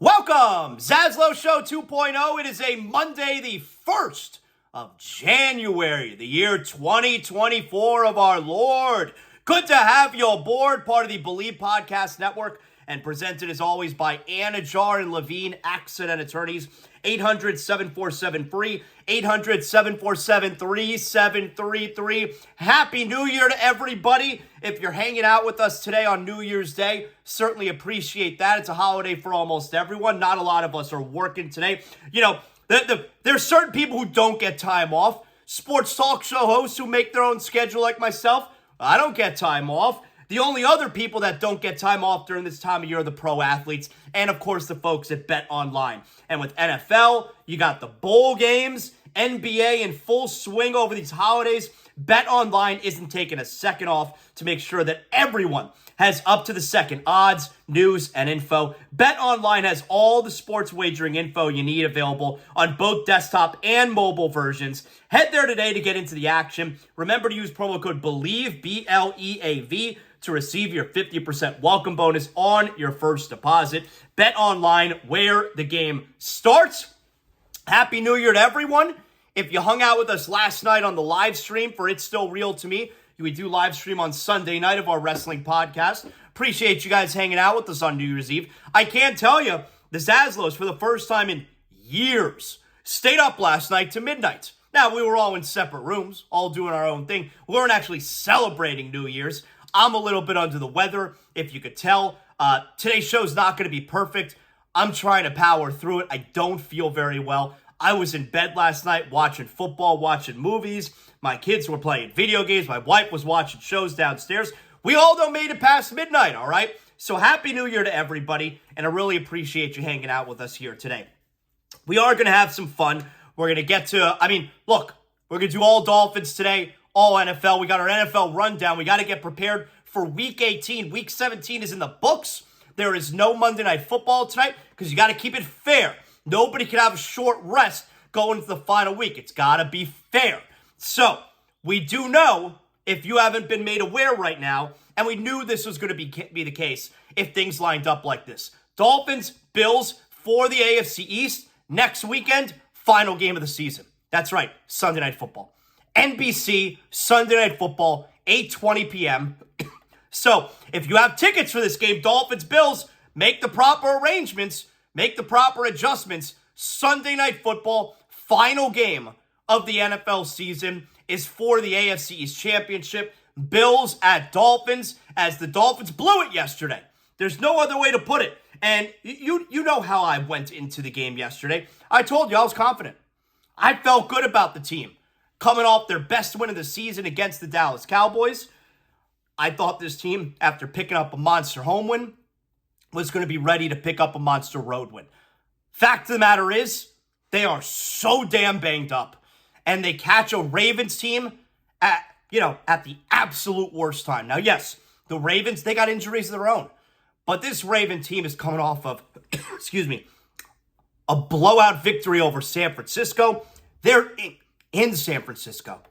Welcome, ZASLOW Show 2.0. It is a Monday, the 1st of January, the year 2024 of our Lord. Good to have you aboard, part of the Believe Podcast Network, and presented as always by Anidjar and Levine, accident attorneys. 800-747-FREE, 800-747-3733. Happy New Year to everybody. If you're hanging out with us today on New Year's Day, certainly appreciate that. It's a holiday for almost everyone. Not a lot of us are working today. You know, there's certain people who don't get time off. Sports talk show hosts who make their own schedule like myself. I don't get time off. The only other people that don't get time off during this time of year are the pro athletes and, of course, the folks at Bet Online. And with NFL, you got the bowl games, NBA in full swing over these holidays. Bet Online isn't taking a second off to make sure that everyone has up-to-the-second odds, news, and info. Bet Online has all the sports wagering info you need available on both desktop and mobile versions. Head there today to get into the action. Remember to use promo code BELIEVE, B-L-E-A-V, to receive your 50% welcome bonus on your first deposit. Bet Online, where the game starts. Happy New Year to everyone. If you hung out with us last night on the live stream for It's Still Real to Me, we do live stream on Sunday night of our wrestling podcast. Appreciate you guys hanging out with us on New Year's Eve. I can tell you, the ZASLOWs, for the first time in years, stayed up last night to midnight. Now, we were all in separate rooms, all doing our own thing. We weren't actually celebrating New Year's. I'm a little bit under the weather, if you could tell. Today's show's not going to be perfect. I'm trying to power through it. I don't feel very well. I was in bed last night watching football, watching movies. My kids were playing video games. My wife was watching shows downstairs. We all don't made it past midnight, all right? So happy New Year to everybody, and I really appreciate you hanging out with us here today. We are going to have some fun. We're going to get to, look, we're going to do all Dolphins today, all NFL. We got our NFL rundown. We got to get prepared for Week 18. Week 17 is in the books. There is no Monday Night Football tonight because you got to keep it fair. Nobody can have a short rest going into the final week. It's got to be fair. So, we do know, if you haven't been made aware right now, and we knew this was going to be the case if things lined up like this. Dolphins, Bills for the AFC East next weekend, final game of the season. That's right, Sunday Night Football. NBC, Sunday Night Football, 8:20 p.m. So, if you have tickets for this game, Dolphins, Bills, make the proper arrangements, make the proper adjustments. Sunday Night Football, final game of the NFL season, is for the AFC East Championship. Bills at Dolphins, as the Dolphins blew it yesterday. There's no other way to put it. And you know how I went into the game yesterday. I told you I was confident. I felt good about the team. Coming off their best win of the season against the Dallas Cowboys. I thought this team, after picking up a monster home win, was going to be ready to pick up a monster road win. Fact of the matter is, they are so damn banged up. And they catch a Ravens team at the absolute worst time. Now, yes, the Ravens, they got injuries of their own. But this Raven team is coming off of, a blowout victory over San Francisco. They're in San Francisco.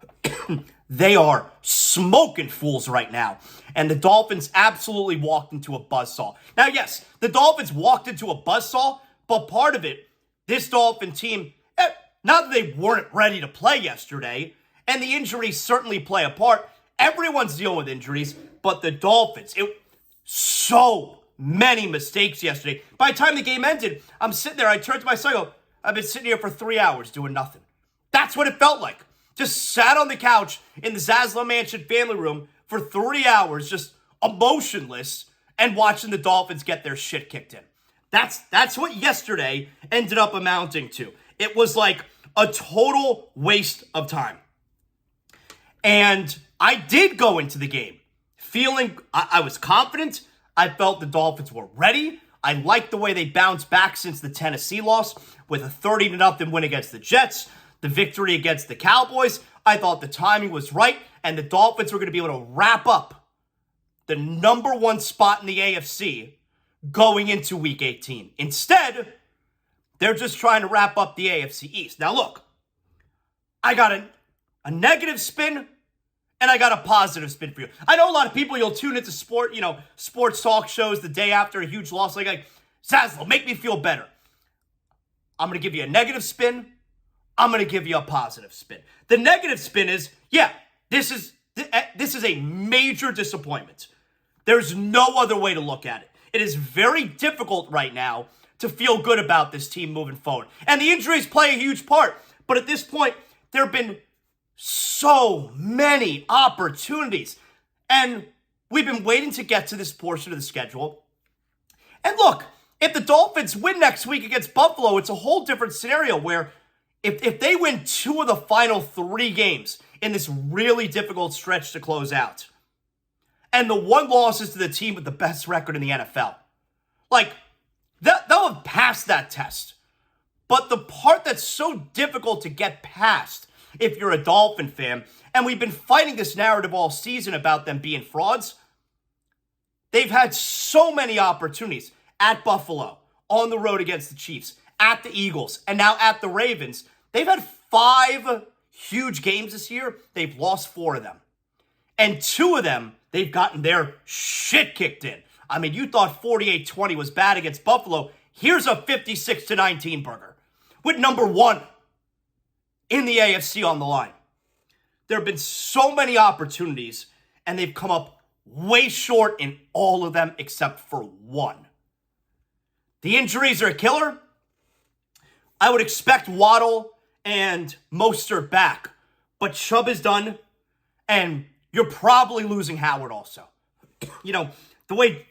They are smoking fools right now. And the Dolphins absolutely walked into a buzzsaw. Now, yes, the Dolphins walked into a buzzsaw, but part of it, this Dolphin team, not that they weren't ready to play yesterday, and the injuries certainly play a part. Everyone's dealing with injuries, but the Dolphins, so many mistakes yesterday. By the time the game ended, I'm sitting there, I turned to my son and go, I've been sitting here for 3 hours doing nothing. That's what it felt like. Just sat on the couch in the ZASLOW Mansion family room for 3 hours, just emotionless, and watching the Dolphins get their shit kicked in. That's what yesterday ended up amounting to. It was like a total waste of time. And I did go into the game feeling, I was confident. I felt the Dolphins were ready. I liked the way they bounced back since the Tennessee loss with a 30-0 win against the Jets. The victory against the Cowboys, I thought the timing was right, and the Dolphins were going to be able to wrap up the number one spot in the AFC going into Week 18. Instead, they're just trying to wrap up the AFC East. Now, look, I got a negative spin, and I got a positive spin for you. I know a lot of people, you'll tune into sports talk shows the day after a huge loss. Like, Zaslow, make me feel better. I'm going to give you a negative spin. I'm going to give you a positive spin. The negative spin is, yeah, this is a major disappointment. There's no other way to look at it. It is very difficult right now to feel good about this team moving forward. And the injuries play a huge part. But at this point, there have been so many opportunities. And we've been waiting to get to this portion of the schedule. And look, if the Dolphins win next week against Buffalo, it's a whole different scenario where if they win 2 of the final 3 games in this really difficult stretch to close out, and the one loss is to the team with the best record in the NFL, like, they'll have passed that test. But the part that's so difficult to get past if you're a Dolphin fan, and we've been fighting this narrative all season about them being frauds, they've had so many opportunities at Buffalo, on the road against the Chiefs, at the Eagles, and now at the Ravens. They've had 5 huge games this year. They've lost 4 of them. And 2 of them, they've gotten their shit kicked in. I mean, you thought 48-20 was bad against Buffalo. Here's a 56-19 burger with number 1 in the AFC on the line. There have been so many opportunities, and they've come up way short in all of them except for 1. The injuries are a killer. I would expect Waddle and Mostert back, but Chubb is done, and you're probably losing Howard also. You know, the way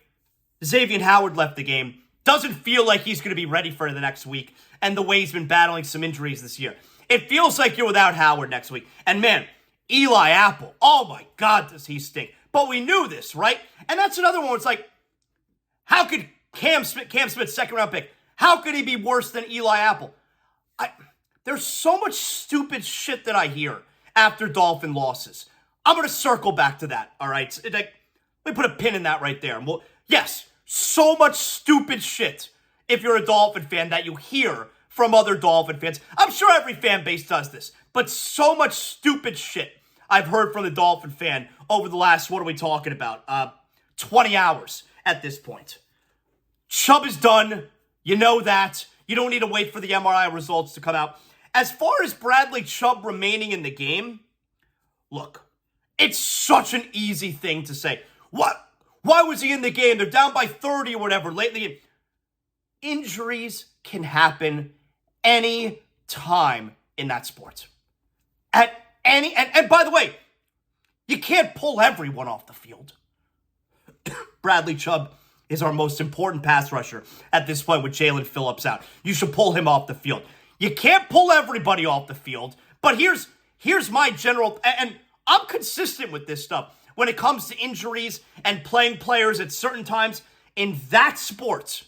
Xavier Howard left the game doesn't feel like he's going to be ready for the next week, and the way he's been battling some injuries this year. It feels like you're without Howard next week. And man, Eli Apple, oh my God, does he stink. But we knew this, right? And that's another one where it's like, how could Cam Smith, second-round pick, how could he be worse than Eli Apple? There's so much stupid shit that I hear after Dolphin losses. I'm going to circle back to that, all right? Let me put a pin in that right there. And yes, so much stupid shit if you're a Dolphin fan that you hear from other Dolphin fans. I'm sure every fan base does this, but so much stupid shit I've heard from the Dolphin fan over the last, what are we talking about, 20 hours at this point. Chubb is done. You know that. You don't need to wait for the MRI results to come out. As far as Bradley Chubb remaining in the game, look, it's such an easy thing to say. What? Why was he in the game? They're down by 30 or whatever lately. Injuries can happen any time in that sport. And by the way, you can't pull everyone off the field. Bradley Chubb is our most important pass rusher at this point with Jalen Phillips out. You should pull him off the field. You can't pull everybody off the field, but here's my general, and I'm consistent with this stuff. When it comes to injuries and playing players at certain times, in that sport,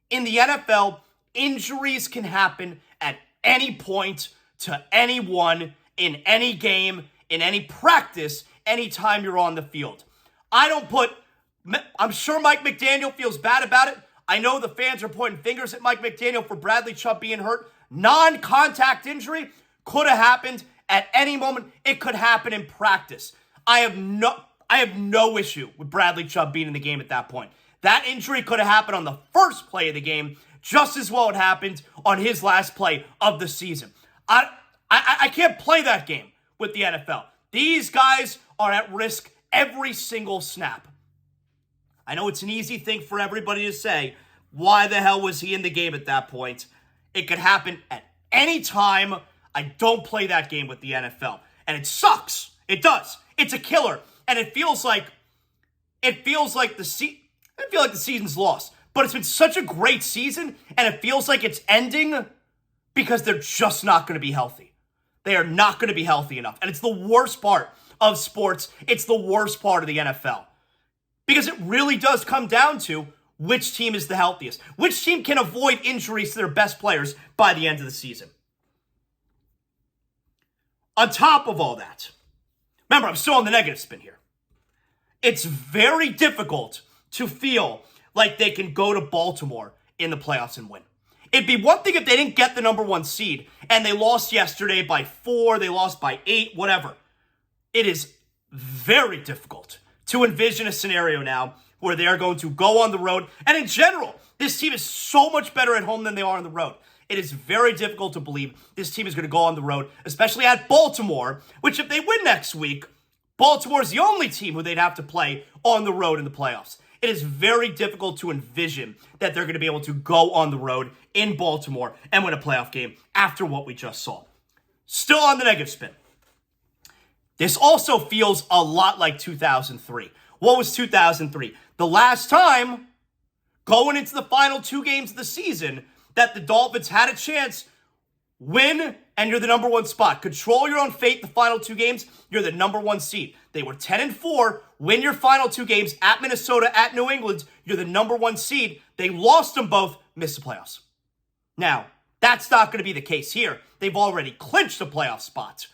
in the NFL, injuries can happen at any point to anyone in any game, in any practice, anytime you're on the field. I'm sure Mike McDaniel feels bad about it. I know the fans are pointing fingers at Mike McDaniel for Bradley Chubb being hurt. Non-contact injury could have happened at any moment. It could happen in practice. I have no issue with Bradley Chubb being in the game at that point. That injury could have happened on the first play of the game, just as well it happened on his last play of the season. I can't play that game with the NFL. These guys are at risk every single snap. I know it's an easy thing for everybody to say. Why the hell was he in the game at that point? It could happen at any time. I don't play that game with the NFL. And it sucks. It does. It's a killer. And it feels like the season's lost. But it's been such a great season, and it feels like it's ending because they're just not going to be healthy. They are not going to be healthy enough. And it's the worst part of sports. It's the worst part of the NFL. Because it really does come down to which team is the healthiest. Which team can avoid injuries to their best players by the end of the season. On top of all that, remember, I'm still on the negative spin here. It's very difficult to feel like they can go to Baltimore in the playoffs and win. It'd be one thing if they didn't get the number 1 seed and they lost yesterday by 4, they lost by 8, whatever. It is very difficult to envision a scenario now where they are going to go on the road. And in general, this team is so much better at home than they are on the road. It is very difficult to believe this team is going to go on the road, especially at Baltimore, which if they win next week, Baltimore is the only team who they'd have to play on the road in the playoffs. It is very difficult to envision that they're going to be able to go on the road in Baltimore and win a playoff game after what we just saw. Still on the negative spin. This also feels a lot like 2003. What was 2003? The last time, going into the final 2 games of the season, that the Dolphins had a chance, win, and you're the number 1 spot. Control your own fate the final 2 games, you're the number 1 seed. They were 10-4, win your final 2 games at Minnesota, at New England, you're the number 1 seed. They lost them both, missed the playoffs. Now, that's not going to be the case here. They've already clinched the playoff spot.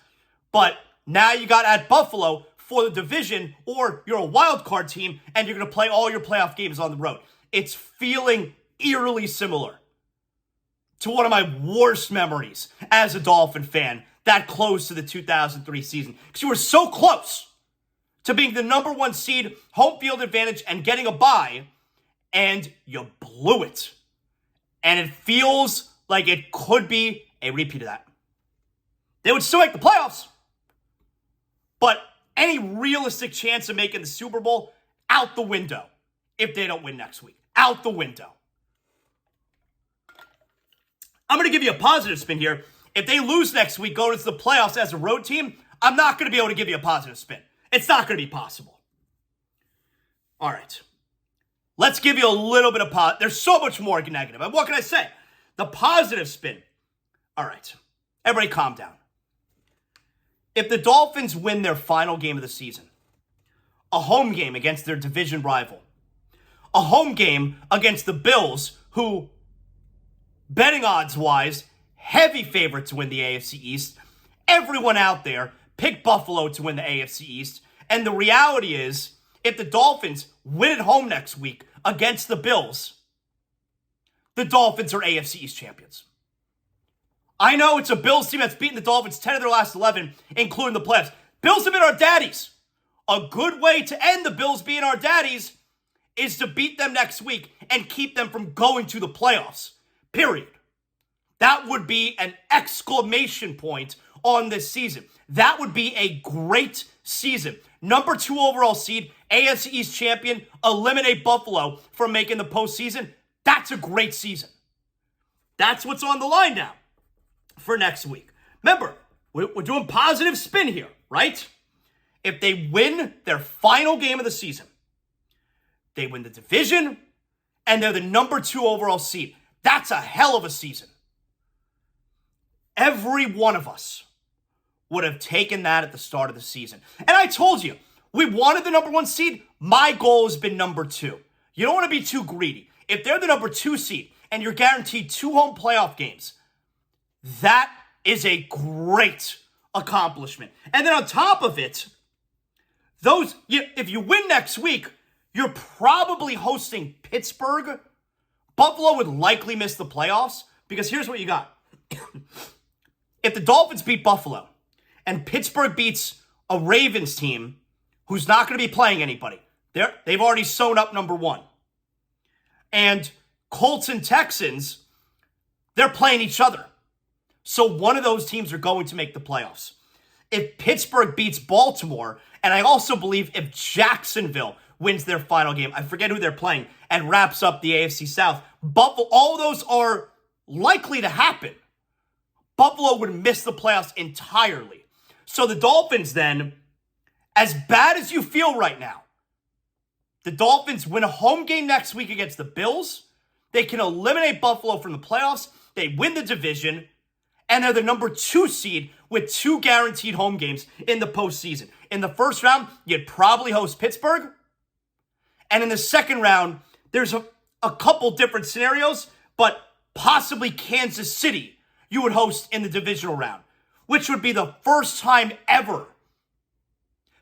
But now you got at Buffalo for the division, or you're a wild card team, and you're going to play all your playoff games on the road. It's feeling eerily similar to one of my worst memories as a Dolphin fan, that close to the 2003 season. Because you were so close to being the number 1 seed, home field advantage, and getting a bye, and you blew it. And it feels like it could be a repeat of that. They would still make the playoffs, but any realistic chance of making the Super Bowl, out the window if they don't win next week. Out the window. I'm going to give you a positive spin here. If they lose next week going into the playoffs as a road team, I'm not going to be able to give you a positive spin. It's not going to be possible. All right. Let's give you a little bit of There's so much more negative. And what can I say? The positive spin. All right. Everybody calm down. If the Dolphins win their final game of the season, a home game against their division rival, a home game against the Bills, who, betting odds-wise, heavy favorite to win the AFC East. Everyone out there picked Buffalo to win the AFC East. And the reality is, if the Dolphins win at home next week against the Bills, the Dolphins are AFC East champions. I know it's a Bills team that's beaten the Dolphins 10 of their last 11, including the playoffs. Bills have been our daddies. A good way to end the Bills being our daddies is to beat them next week and keep them from going to the playoffs. Period. That would be an exclamation point on this season. That would be a great season. Number 2 overall seed, AFC East champion, eliminate Buffalo from making the postseason. That's a great season. That's what's on the line now for next week. Remember, we're doing positive spin here, right? If they win their final game of the season, they win the division, and they're the number 2 overall seed. That's a hell of a season. Every one of us would have taken that at the start of the season. And I told you, we wanted the number 1 seed. My goal has been number 2. You don't want to be too greedy. If they're the number 2 seed and you're guaranteed 2 home playoff games, that is a great accomplishment. And then on top of it, if you win next week, you're probably hosting Pittsburgh. Buffalo would likely miss the playoffs because here's what you got. If the Dolphins beat Buffalo and Pittsburgh beats a Ravens team who's not going to be playing anybody, they've already sewn up number 1. And Colts and Texans, they're playing each other. So one of those teams are going to make the playoffs. If Pittsburgh beats Baltimore, and I also believe if Jacksonville wins their final game, I forget who they're playing, and wraps up the AFC South, Buffalo, all those are likely to happen. Buffalo would miss the playoffs entirely. So the Dolphins then, as bad as you feel right now, the Dolphins win a home game next week against the Bills. They can eliminate Buffalo from the playoffs. They win the division. And they're the number 2 seed with 2 guaranteed home games in the postseason. In the first round, you'd probably host Pittsburgh. And in the second round, there's a couple different scenarios, but possibly Kansas City you would host in the divisional round, which would be the first time ever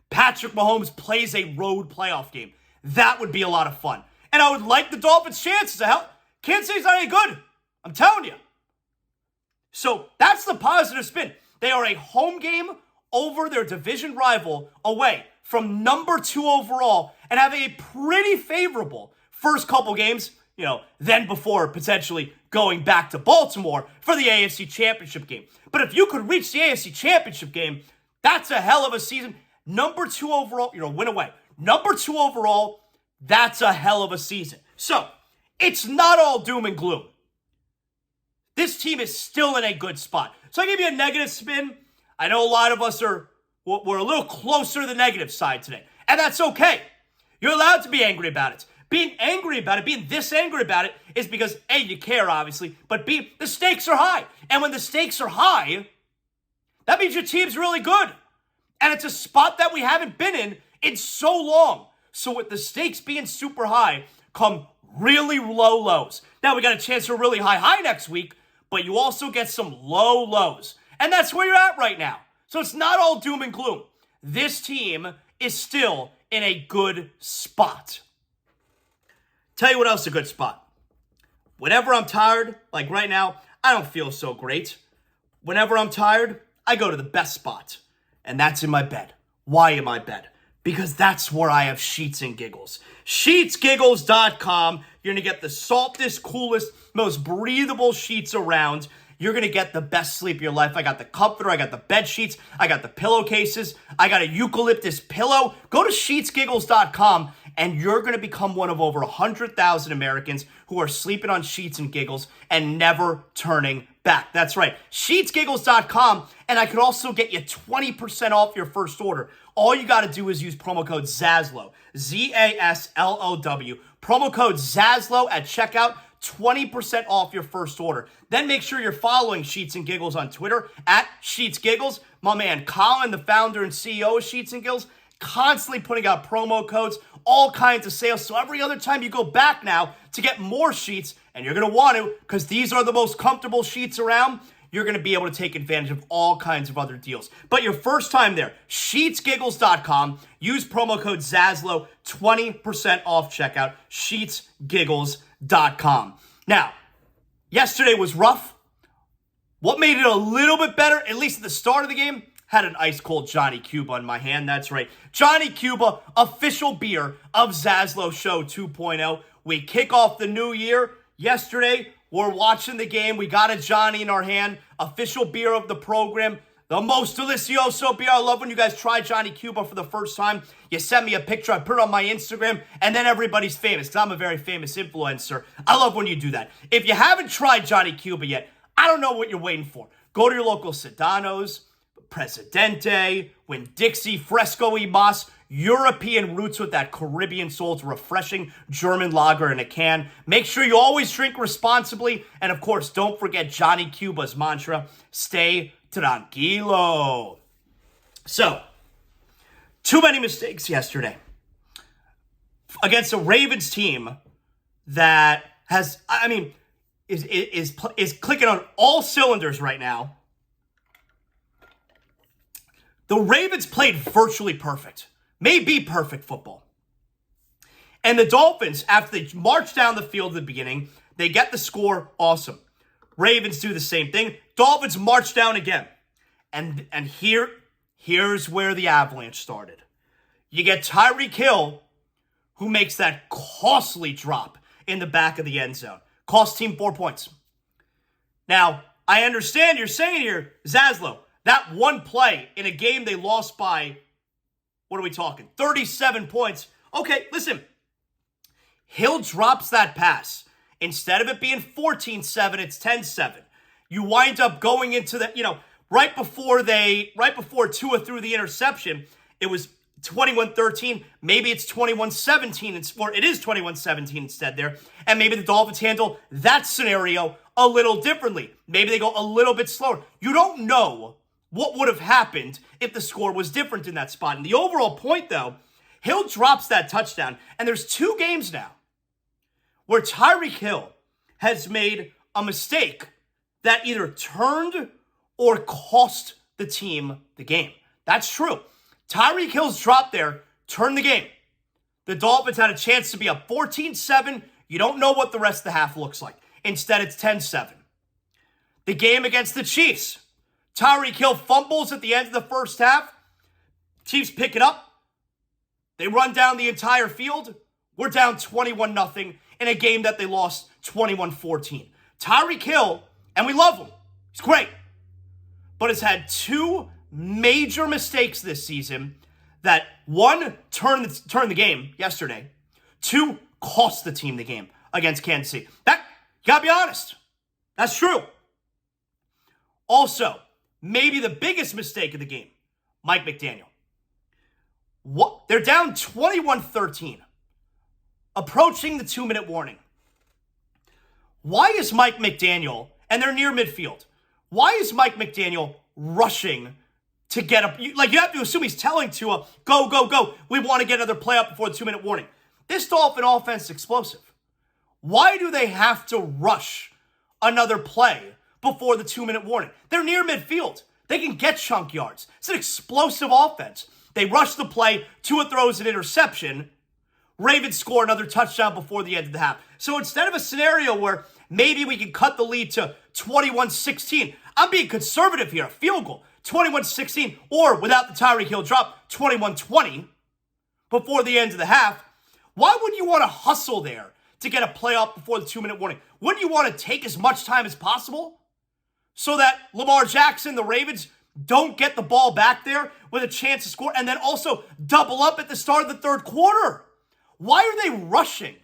Patrick Mahomes plays a road playoff game. That would be a lot of fun. And I would like the Dolphins' chances. Kansas City's not any good. I'm telling you. So that's the positive spin. They are a home game over their division rival away from number 2 overall and have a pretty favorable first couple games, then before potentially going back to Baltimore for the AFC Championship game. But if you could reach the AFC Championship game, that's a hell of a season. Number 2 overall, win away. Number 2 overall, that's a hell of a season. So, it's not all doom and gloom. This team is still in a good spot. So I gave you a negative spin. I know a lot of us we're a little closer to the negative side today. And that's okay. You're allowed to be angry about it. Being this angry about it is because A, you care, obviously, but B, the stakes are high. And when the stakes are high, that means your team's really good. And it's a spot that we haven't been in so long. So with the stakes being super high, come really low lows. Now we got a chance for a really high next week, but you also get some low lows. And that's where you're at right now. So it's not all doom and gloom. This team is still in a good spot. Tell you what else is a good spot. Whenever I'm tired, like right now, I don't feel so great. Whenever I'm tired, I go to the best spot. And that's in my bed. Why in my bed? Because that's where I have Sheets and Giggles. SheetsGiggles.com. You're going to get the softest, coolest, most breathable sheets around. You're going to get the best sleep of your life. I got the comforter. I got the bed sheets. I got the pillowcases. I got a eucalyptus pillow. Go to SheetsGiggles.com and you're going to become one of over 100,000 Americans who are sleeping on Sheets and Giggles and never turning back. That's right. SheetsGiggles.com, and I could also get you 20% off your first order. All you got to do is use promo code ZASLOW, ZASLOW. Promo code ZASLOW at checkout, 20% off your first order. Then make sure you're following Sheets and Giggles on Twitter, at Sheets Giggles. My man Colin, the founder and CEO of Sheets and Giggles, constantly putting out promo codes, all kinds of sales. So every other time you go back now to get more sheets, and you're going to want to, because these are the most comfortable sheets around, you're going to be able to take advantage of all kinds of other deals. But your first time there, SheetsGiggles.com, use promo code ZASLOW, 20% off checkout, SheetsGiggles.com. Now, yesterday was rough. What made it a little bit better, at least at the start of the game, had an ice-cold Johnny Cuba in my hand. That's right. Johnny Cuba, official beer of ZASLOW Show 2.0. We kick off the new year. Yesterday, we're watching the game. We got a Johnny in our hand. Official beer of the program. The most delicioso beer. I love when you guys try Johnny Cuba for the first time. You send me a picture. I put it on my Instagram. And then everybody's famous because I'm a very famous influencer. I love when you do that. If you haven't tried Johnny Cuba yet, I don't know what you're waiting for. Go to your local Sedano's, Presidente, Winn-Dixie, Fresco y Mas, European roots with that Caribbean soul. It's refreshing German lager in a can. Make sure you always drink responsibly. And of course, don't forget Johnny Cuba's mantra, stay tranquilo. So, too many mistakes yesterday against a Ravens team that has, is clicking on all cylinders right now. The Ravens played virtually perfect. Maybe perfect football. And the Dolphins, after they march down the field at the beginning, they get the score, awesome. Ravens do the same thing. Dolphins march down again. And here's where the avalanche started. You get Tyreek Hill, who makes that costly drop in the back of the end zone. Cost team 4 points. Now, I understand you're saying here, Zaslow, that one play in a game they lost by, what are we talking, 37 points. Okay, listen. Hill drops that pass. Instead of it being 14-7, it's 10-7. You wind up going into the, right before Tua threw the interception, it was 21-13. Maybe it's 21-17, or it is 21-17 instead there. And maybe the Dolphins handle that scenario a little differently. Maybe they go a little bit slower. You don't know what would have happened if the score was different in that spot. And the overall point, though, Hill drops that touchdown. And there's 2 games now where Tyreek Hill has made a mistake that either turned or cost the team the game. That's true. Tyreek Hill's drop there turned the game. The Dolphins had a chance to be up 14-7. You don't know what the rest of the half looks like. Instead, it's 10-7. The game against the Chiefs. Tyreek Hill fumbles at the end of the first half. Chiefs pick it up. They run down the entire field. We're down 21-0 in a game that they lost 21-14. Tyreek Hill, and we love him. He's great. But has had two major mistakes this season that, one, turned the game yesterday. Two, cost the team the game against Kansas City. That, you gotta be honest. That's true. Also, maybe the biggest mistake of the game, Mike McDaniel. What? They're down 21-13, approaching the 2-minute warning. Why is Mike McDaniel, and they're near midfield, why is Mike McDaniel rushing to get up? You have to assume he's telling Tua, go, go, go. We want to get another play up before the 2-minute warning. This Dolphin offense is explosive. Why do they have to rush another play before the 2-minute warning? They're near midfield. They can get chunk yards. It's an explosive offense. They rush the play. Tua throws an interception. Ravens score another touchdown before the end of the half. So instead of a scenario where maybe we can cut the lead to 21-16, I'm being conservative here. A field goal, 21-16, or without the Tyreek Hill drop, 21-20 before the end of the half. Why wouldn't you want to hustle there to get a play up before the 2-minute warning? Wouldn't you want to take as much time as possible so that Lamar Jackson, the Ravens, don't get the ball back there with a chance to score and then also double up at the start of the third quarter? Why are they rushing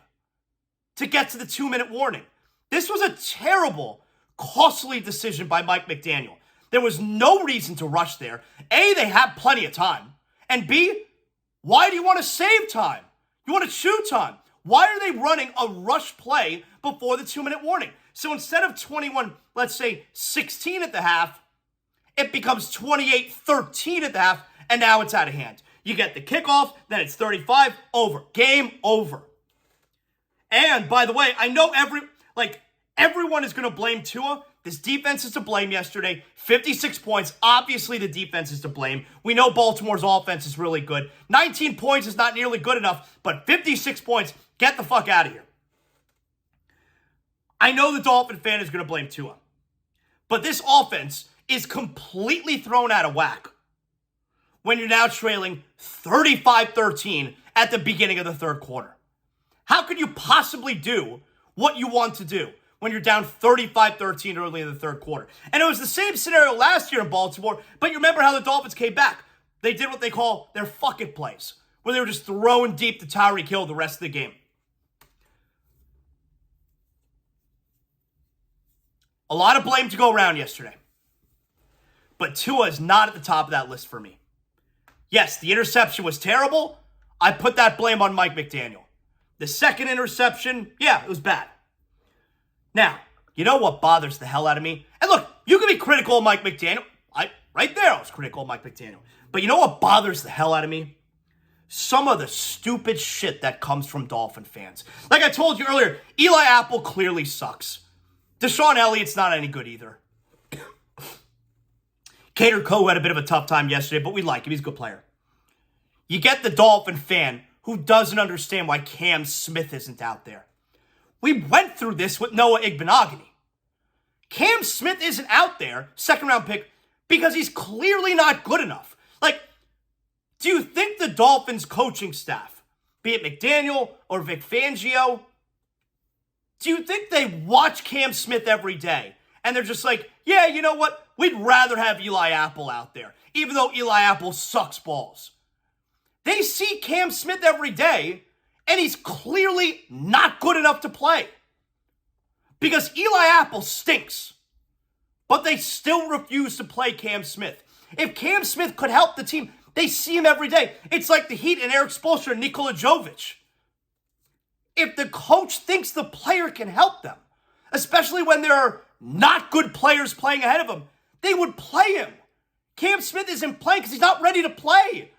to get to the 2-minute warning? This was a terrible, costly decision by Mike McDaniel. There was no reason to rush there. A, they have plenty of time. And B, why do you want to save time? You want to chew time. Why are they running a rush play before the 2-minute warning? So instead of 21, let's say 16 at the half, it becomes 28-13 at the half, and now it's out of hand. You get the kickoff, then it's 35, over. Game over. And, by the way, I know everyone is going to blame Tua. This defense is to blame yesterday. 56 points. Obviously, the defense is to blame. We know Baltimore's offense is really good. 19 points is not nearly good enough, but 56 points, get the fuck out of here. I know the Dolphin fan is going to blame Tua, but this offense is completely thrown out of whack when you're now trailing 35-13 at the beginning of the third quarter. How could you possibly do what you want to do when you're down 35-13 early in the third quarter? And it was the same scenario last year in Baltimore, but you remember how the Dolphins came back. They did what they call their fuck it plays, where they were just throwing deep to Tyreek Hill the rest of the game. A lot of blame to go around yesterday. But Tua is not at the top of that list for me. Yes, the interception was terrible. I put that blame on Mike McDaniel. The second interception, yeah, it was bad. Now, you know what bothers the hell out of me? And look, you can be critical of Mike McDaniel. Right there, I was critical of Mike McDaniel. But you know what bothers the hell out of me? Some of the stupid shit that comes from Dolphin fans. Like I told you earlier, Eli Apple clearly sucks. Deshaun Elliott's not any good either. Cater Coe had a bit of a tough time yesterday, but we like him. He's a good player. You get the Dolphin fan who doesn't understand why Cam Smith isn't out there. We went through this with Noah Igbenogany. Cam Smith isn't out there, second-round pick, because he's clearly not good enough. Do you think the Dolphins coaching staff, be it McDaniel or Vic Fangio, do you think they watch Cam Smith every day and they're just like, yeah, you know what? We'd rather have Eli Apple out there, even though Eli Apple sucks balls. They see Cam Smith every day, and he's clearly not good enough to play. Because Eli Apple stinks. But they still refuse to play Cam Smith. If Cam Smith could help the team, they see him every day. It's like the Heat and Eric Spoelstra and Nikola Jovic. If the coach thinks the player can help them, especially when there are not good players playing ahead of him, they would play him. Cam Smith isn't playing because he's not ready to play.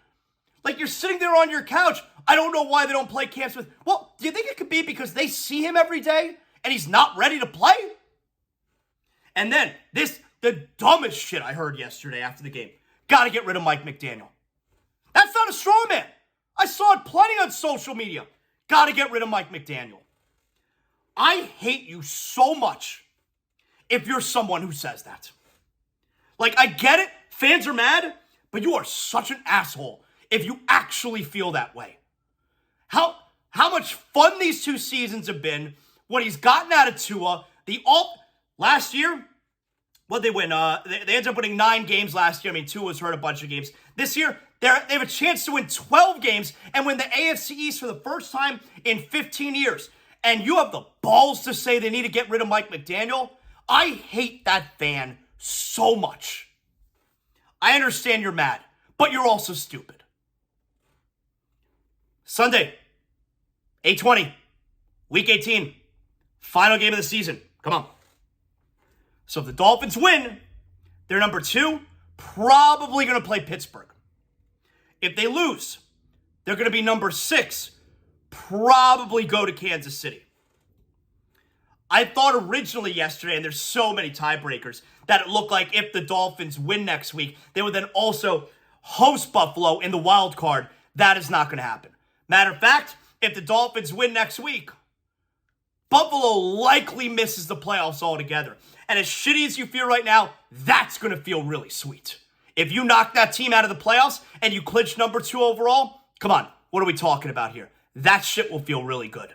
You're sitting there on your couch. I don't know why they don't play Cam Smith. Well, do you think it could be because they see him every day and he's not ready to play? And then the dumbest shit I heard yesterday after the game. Got to get rid of Mike McDaniel. That's not a straw man. I saw it plenty on social media. Got to get rid of Mike McDaniel. I hate you so much if you're someone who says that. I get it. Fans are mad, but you are such an asshole if you actually feel that way. how much fun these two seasons have been, what he's gotten out of Tua. Last year, what they win? They ended up winning 9 games last year. I mean, Tua was hurt a bunch of games. This year, they have a chance to win 12 games and win the AFC East for the first time in 15 years. And you have the balls to say they need to get rid of Mike McDaniel? I hate that fan so much. I understand you're mad, but you're also stupid. Sunday, 8:20, Week 18, final game of the season. Come on. So if the Dolphins win, they're number 2, probably going to play Pittsburgh. If they lose, they're going to be number 6, probably go to Kansas City. I thought originally yesterday, and there's so many tiebreakers, that it looked like if the Dolphins win next week, they would then also host Buffalo in the wild card. That is not going to happen. Matter of fact, if the Dolphins win next week, Buffalo likely misses the playoffs altogether. And as shitty as you feel right now, that's going to feel really sweet. If you knock that team out of the playoffs and you clinch number 2 overall, come on, what are we talking about here? That shit will feel really good.